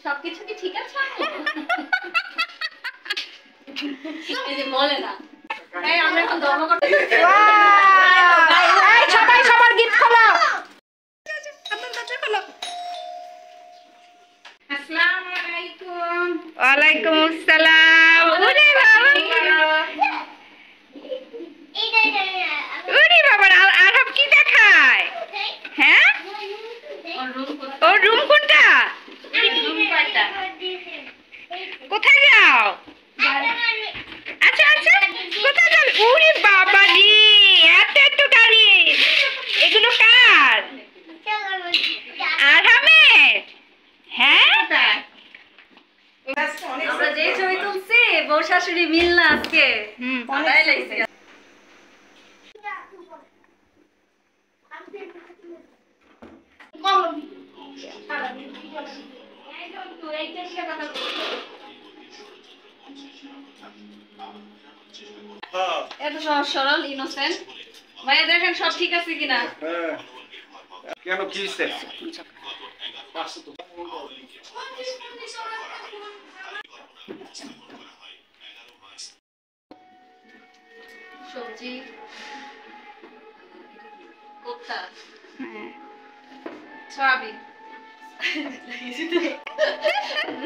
সবকিছু কি ঠিক আছে আপু? এই যে বলে না। এই আমরা এখন ধর্ম করতে এই সবাই সবার গিফট খোলো। আসসালামু আলাইকুম। ওয়ালাইকুম আসসালাম। ওরে বাবা, ওরে বাবা, আরব কি দেখায়? হ্যাঁ, ওর রুম কোনটা? কোথায় যাও? আচ্ছা আচ্ছা, কোথায় যাও? ওরে বাবা রে, এত এত গাড়ি, এগুলো কার? আরহামের? হ্যাঁ, আমরা যে ছবি তুলছি বউ শাশুড়ি মিল না আজকে। ভালোই লাগছে। এত সহজ সরল ইনোসেন্ট ভাইয়া, দেখেন সব ঠিক আছে কিনা। কেন কি হইছে? সবজি কোপ্তা সয়াবিন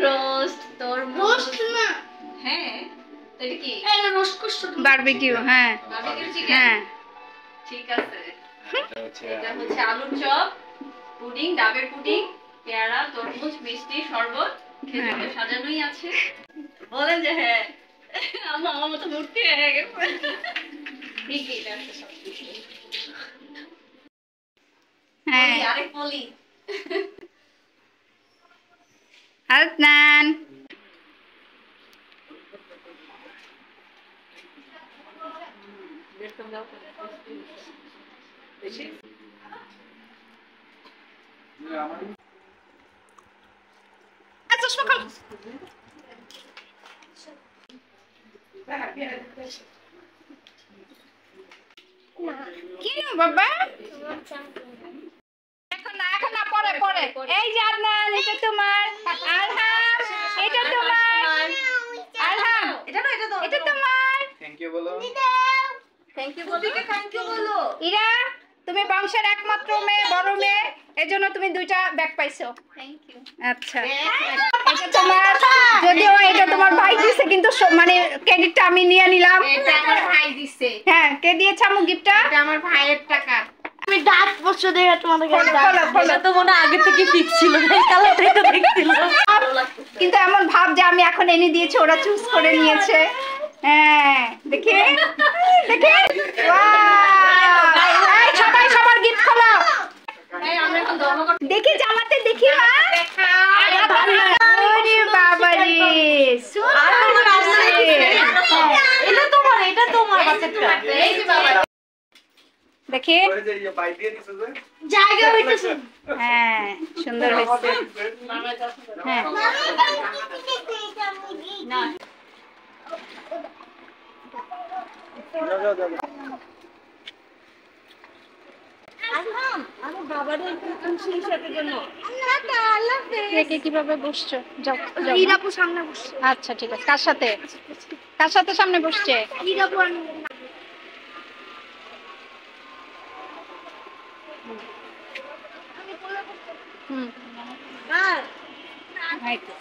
রোস্ট তরমুজ না। হ্যাঁ এটা কি? এটা রোস্ট করছো তুমি? বারবিকিউ। হ্যাঁ বারবিকিউ চিকেন। হ্যাঁ, ঠিক আছে। এটা হচ্ছে আলুর চপ, পুডিং, ডাবের পুডিং, পেয়ারা, তরমুজ, মিষ্টি, শরবত, খেজুরে সাজানোই আছে। বলেন যে হ্যাঁ। আমার মতো মূর্তি হয়ে গেছে। ঠিকই আছে সব কিছু। হ্যাঁ। আরেক বলি। হাসনান, চশমা খোল। কি বাবা? এখন না, এখন না, পরে পরে। এই যে আদনান, এটা তোমার। আরহাম, এটা তোমার। আরহাম, এটা না, এটা তো এটা তোমার। থ্যাংক ইউ বলো। থ্যাংক ইউ বলো। থ্যাংক ইউ বলো। ইরা, তুমি বংশের একমাত্র মেয়ে, বড় মেয়ে, এজন্য তুমি দুইটা ব্যাগ পাইছো। Thank you. আচ্ছা, এটা তোমার। যদিও এটা তোমার ভাই দিছে, কিন্তু মানে ক্রেডিটটা আমি নিয়ে নিলাম। এটা আমার ভাই দিছে। হ্যাঁ, কে দিয়েছে আমু গিফটটা? এটা আমার ভাইয়ের টাকা। আমি দাঁত পড়ছো দেখে তোমাদের কাছে খোলো খোলো। তো মনে আগে থেকে ফিক্স ছিল, এই কালারটাই তো দেখছিল। কিন্তু এমন ভাব যে আমি এখন এনে দিয়েছি, ওরা চুজ করে নিয়েছে। হ্যাঁ, দেখে দেখে, এই সবাই সবার গিফট খোলো। এই আমরা এখন ধর্ম করতে দেখি জামাতে, দেখি মা। ওরে বাবা রে, এটা তোমার, এটা তোমার বাচ্চাটা। এই যে বাবা দেখি। ওই যে ইয়ে বাই দিয়ে দিছে যে। জায়গা হইতেছে হ্যাঁ, সুন্দর হয়েছে। হ্যাঁ, না যাও যাও যাও। আমি বাবারে খুশি সাথের জন্য দেখে কিভাবে বসছো? যাও যাও। ইরাপু সামনে বসছে আচ্ছা ঠিক আছে। কার সাথে? কার সাথে সামনে বসছে? ইরাপু হুম, আর এই তো।